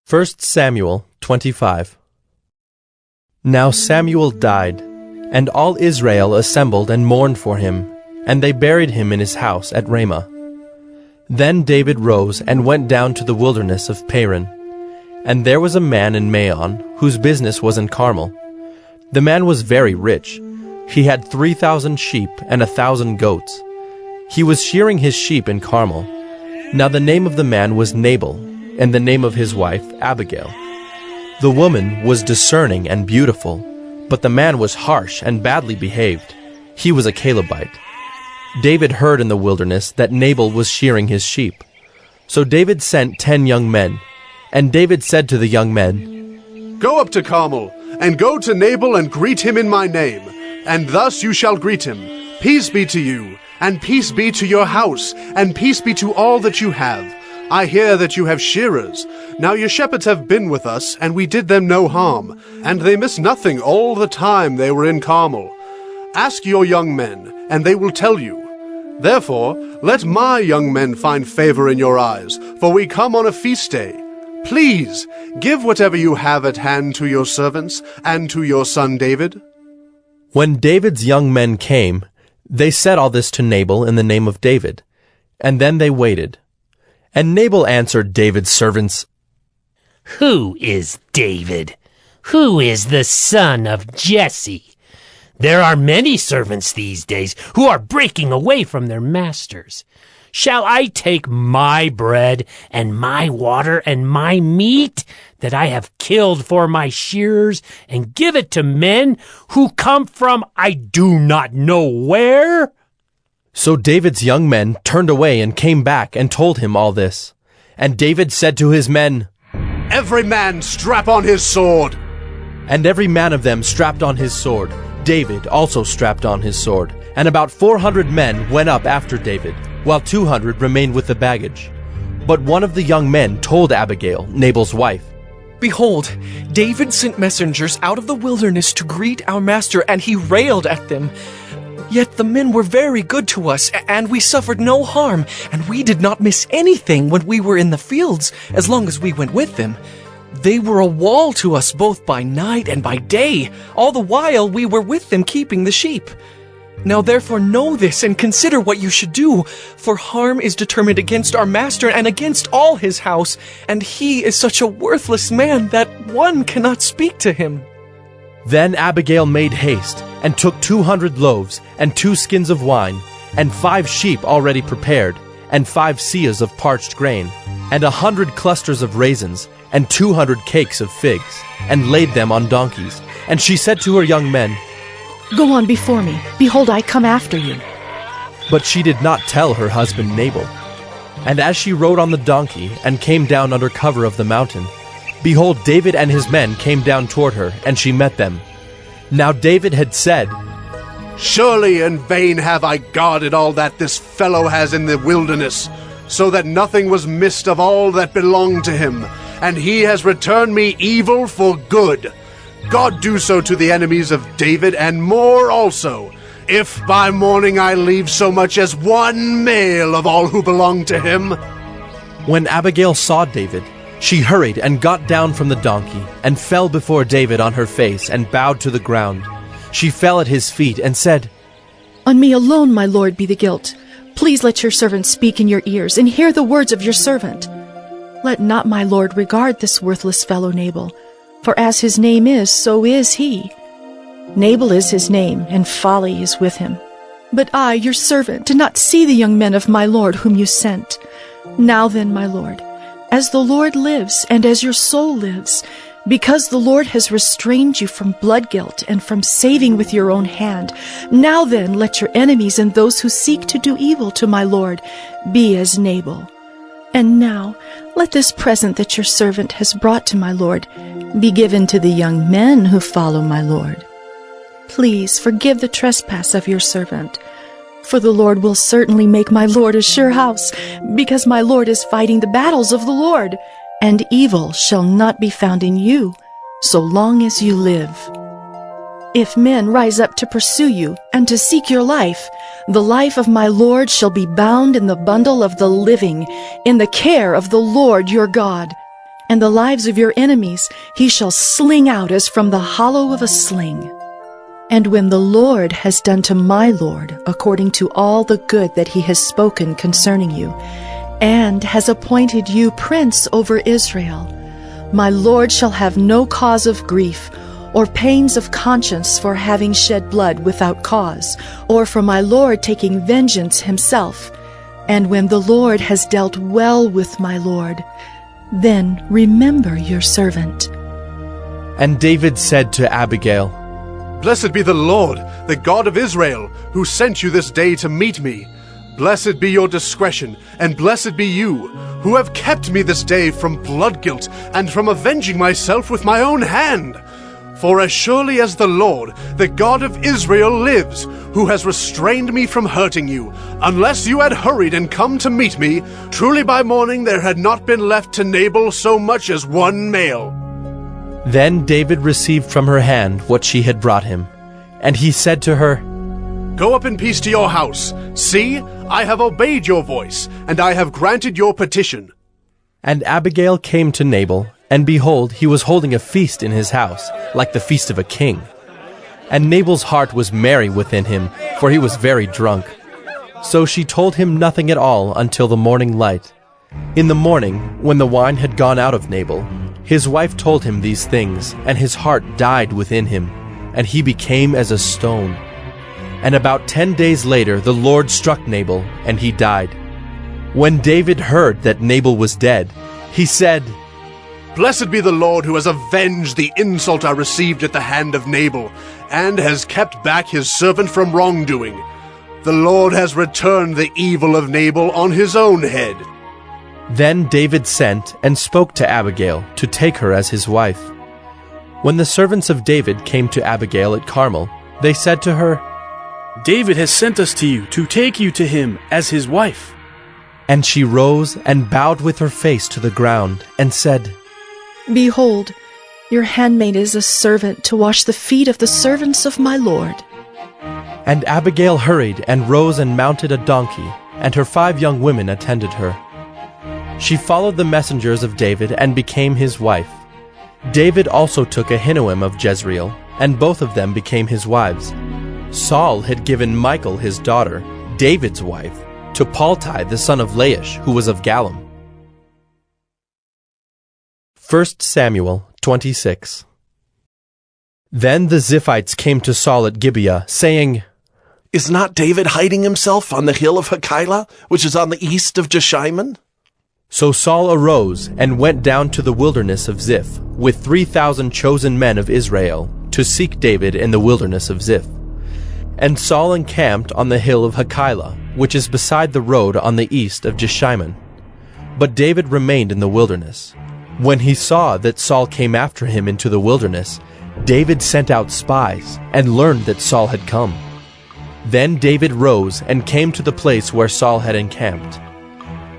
1 Samuel 25. Now Samuel died, and all Israel assembled and mourned for him, and they buried him in his house at Ramah. Then David rose and went down to the wilderness of Paran. And there was a man in Maon, whose business was in Carmel. The man was very rich. He had 3,000 sheep and 1,000 goats. He was shearing his sheep in Carmel. Now the name of the man was Nabal, and the name of his wife Abigail. The woman was discerning and beautiful, but the man was harsh and badly behaved. He was a Calebite. David heard in the wilderness that Nabal was shearing his sheep. So David sent 10 young men, and David said to the young men, "Go up to Carmel, and go to Nabal and greet him in my name, and thus you shall greet him. Peace be to you, and peace be to your house, and peace be to all that you have. I hear that you have shearers. Now your shepherds have been with us, and we did them no harm, and they missed nothing all the time they were in Carmel. Ask your young men, and they will tell you. Therefore, let my young men find favor in your eyes, for we come on a feast day. Please, give whatever you have at hand to your servants, and to your son David." When David's young men came, they said all this to Nabal in the name of David, and then they waited. And Nabal answered David's servants, "Who is David? Who is the son of Jesse? There are many servants these days who are breaking away from their masters. Shall I take my bread and my water and my meat that I have killed for my shearers and give it to men who come from I do not know where?" So David's young men turned away and came back and told him all this. And David said to his men, "Every man strap on his sword." And every man of them strapped on his sword. David also strapped on his sword. And about 400 men went up after David, while 200 remained with the baggage. But one of the young men told Abigail, Nabal's wife, "Behold, David sent messengers out of the wilderness to greet our master, and he railed at them. Yet the men were very good to us, and we suffered no harm, and we did not miss anything when we were in the fields, as long as we went with them. They were a wall to us both by night and by day, all the while we were with them keeping the sheep. Now therefore know this, and consider what you should do, for harm is determined against our master and against all his house, and he is such a worthless man that one cannot speak to him." Then Abigail made haste, and took 200 loaves, and 2 skins of wine, and 5 sheep already prepared, and 5 seahs of parched grain, and 100 clusters of raisins, and 200 cakes of figs, and laid them on donkeys. And she said to her young men, "Go on before me. Behold, I come after you." But she did not tell her husband Nabal. And as she rode on the donkey, and came down under cover of the mountain, behold, David and his men came down toward her, and she met them. Now David had said, "Surely in vain have I guarded all that this fellow has in the wilderness, so that nothing was missed of all that belonged to him, and he has returned me evil for good. God do so to the enemies of David, and more also, if by morning I leave so much as one male of all who belong to him." When Abigail saw David, she hurried and got down from the donkey, and fell before David on her face, and bowed to the ground. She fell at his feet, and said, "On me alone, my lord, be the guilt. Please let your servant speak in your ears, and hear the words of your servant. Let not my lord regard this worthless fellow Nabal, for as his name is, so is he. Nabal is his name, and folly is with him. But I, your servant, did not see the young men of my lord whom you sent. Now then, my lord, as the Lord lives, and as your soul lives, because the Lord has restrained you from blood guilt and from saving with your own hand, now then let your enemies and those who seek to do evil to my lord be as Nabal. And now let this present that your servant has brought to my lord be given to the young men who follow my lord. Please forgive the trespass of your servant, for the Lord will certainly make my lord a sure house, because my lord is fighting the battles of the Lord, and evil shall not be found in you, so long as you live. If men rise up to pursue you and to seek your life, the life of my lord shall be bound in the bundle of the living, in the care of the Lord your God. and the lives of your enemies he shall sling out as from the hollow of a sling. And when the Lord has done to my Lord according to all the good that he has spoken concerning you, and has appointed you prince over Israel, my Lord shall have no cause of grief, or pains of conscience for having shed blood without cause, or for my Lord taking vengeance himself. And when the Lord has dealt well with my Lord, then remember your servant. And David said to Abigail, Blessed be the Lord, the God of Israel, who sent you this day to meet me. Blessed be your discretion, and blessed be you, who have kept me this day from blood guilt, and from avenging myself with my own hand. For as surely as the Lord, the God of Israel, lives, who has restrained me from hurting you, unless you had hurried and come to meet me, truly by morning there had not been left to Nabal so much as one male. Then David received from her hand what she had brought him. And he said to her, Go up in peace to your house. See, I have obeyed your voice, and I have granted your petition. And Abigail came to Nabal, and behold, he was holding a feast in his house, like the feast of a king. And Nabal's heart was merry within him, for he was very drunk. So she told him nothing at all until the morning light. In the morning, when the wine had gone out of Nabal, his wife told him these things, and his heart died within him, and he became as a stone. And about 10 days later the Lord struck Nabal, and he died. When David heard that Nabal was dead, he said, Blessed be the Lord who has avenged the insult I received at the hand of Nabal, and has kept back his servant from wrongdoing. The Lord has returned the evil of Nabal on his own head. Then David sent and spoke to Abigail to take her as his wife. When the servants of David came to Abigail at Carmel, they said to her, David has sent us to you to take you to him as his wife. And she rose and bowed with her face to the ground, and said, Behold, your handmaid is a servant to wash the feet of the servants of my Lord. And Abigail hurried and rose and mounted a donkey, and her 5 young women attended her. She followed the messengers of David and became his wife. David also took Ahinoam of Jezreel, and both of them became his wives. Saul had given Michal his daughter, David's wife, to Paltai the son of Laish, who was of Gallim. 1 Samuel 26. Then the Ziphites came to Saul at Gibeah, saying, Is not David hiding himself on the hill of Hachilah, which is on the east of Jeshimon? So Saul arose and went down to the wilderness of Ziph, with 3,000 chosen men of Israel, to seek David in the wilderness of Ziph. And Saul encamped on the hill of Hachilah, which is beside the road on the east of Jeshimon. But David remained in the wilderness. When he saw that Saul came after him into the wilderness, David sent out spies and learned that Saul had come. Then David rose and came to the place where Saul had encamped.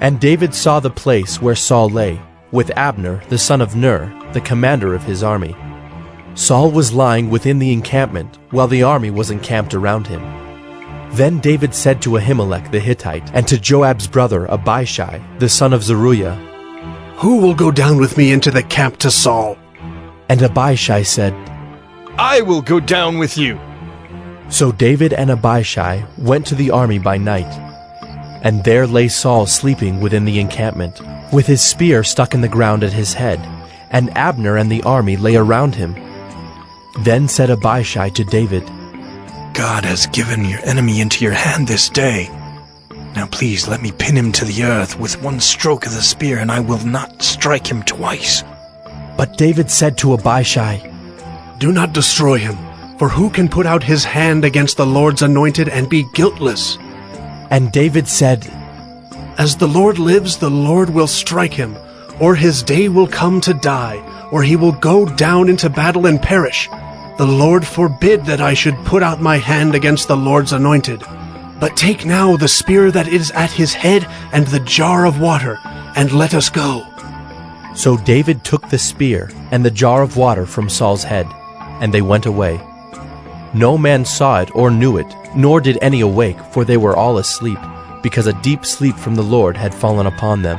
And David saw the place where Saul lay, with Abner the son of Ner, the commander of his army. Saul was lying within the encampment, while the army was encamped around him. Then David said to Ahimelech the Hittite, and to Joab's brother Abishai, the son of Zeruiah, Who will go down with me into the camp to Saul? And Abishai said, I will go down with you. So David and Abishai went to the army by night. And there lay Saul sleeping within the encampment, with his spear stuck in the ground at his head, and Abner and the army lay around him. Then said Abishai to David, God has given your enemy into your hand this day. Now please let me pin him to the earth with one stroke of the spear, and I will not strike him twice. But David said to Abishai, Do not destroy him, for who can put out his hand against the Lord's anointed and be guiltless? And David said, As the Lord lives, the Lord will strike him, or his day will come to die, or he will go down into battle and perish. The Lord forbid that I should put out my hand against the Lord's anointed. But take now the spear that is at his head and the jar of water, and let us go. So David took the spear and the jar of water from Saul's head, and they went away. No man saw it or knew it, nor did any awake, for they were all asleep, because a deep sleep from the Lord had fallen upon them.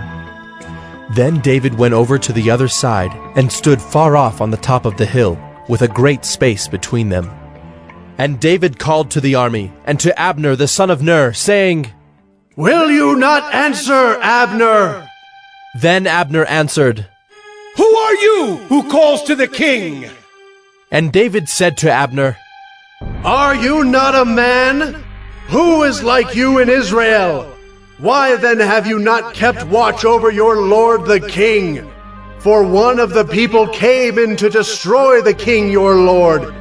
Then David went over to the other side and stood far off on the top of the hill, with a great space between them. And David called to the army and to Abner the son of Ner, saying, Will you not answer, Abner? Then Abner answered, Who are you who calls to the king? And David said to Abner, Are you not a man? Who is like you in Israel? Why then have you not kept watch over your lord the king? For one of the people came in to destroy the king your lord.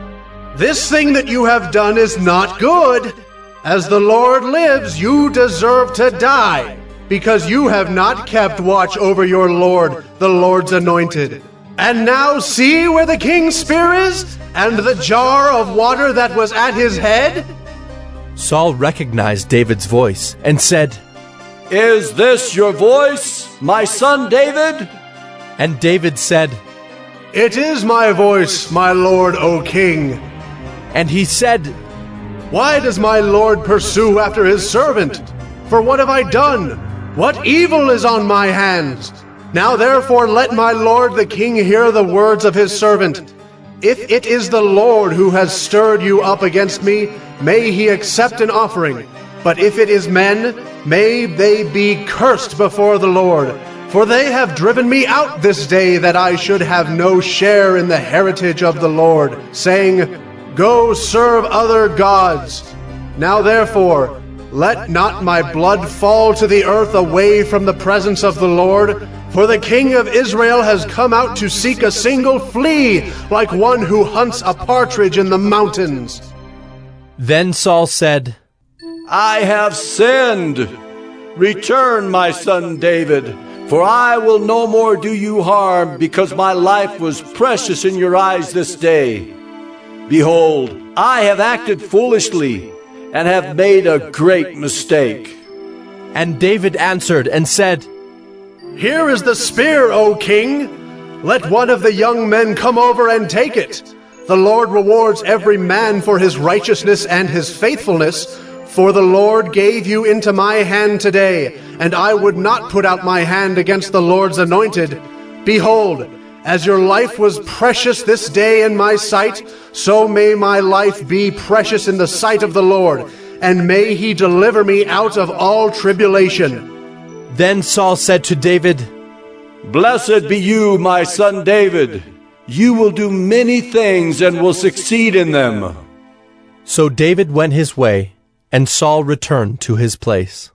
This thing that you have done is not good. As the Lord lives, you deserve to die, because you have not kept watch over your lord, the Lord's anointed. And now see where the king's spear is, and the jar of water that was at his head? Saul recognized David's voice and said, Is this your voice, my son David? And David said, It is my voice, my lord, O king. And he said, Why does my lord pursue after his servant? For what have I done? What evil is on my hands? Now therefore let my lord the king hear the words of his servant. If it is the Lord who has stirred you up against me, may he accept an offering. But if it is men, may they be cursed before the Lord. For they have driven me out this day, that I should have no share in the heritage of the Lord, saying, Go serve other gods. Now therefore, let not my blood fall to the earth away from the presence of the Lord, for the king of Israel has come out to seek a single flea, like one who hunts a partridge in the mountains. Then Saul said, I have sinned. Return, my son David, for I will no more do you harm, because my life was precious in your eyes this day. Behold, I have acted foolishly, and have made a great mistake. And David answered and said, Here is the spear, O king. Let one of the young men come over and take it. The Lord rewards every man for his righteousness and his faithfulness, for the Lord gave you into my hand today, and I would not put out my hand against the Lord's anointed. Behold, as your life was precious this day in my sight, so may my life be precious in the sight of the Lord, and may he deliver me out of all tribulation. Then Saul said to David, Blessed be you, my son David. You will do many things and will succeed in them. So David went his way, and Saul returned to his place.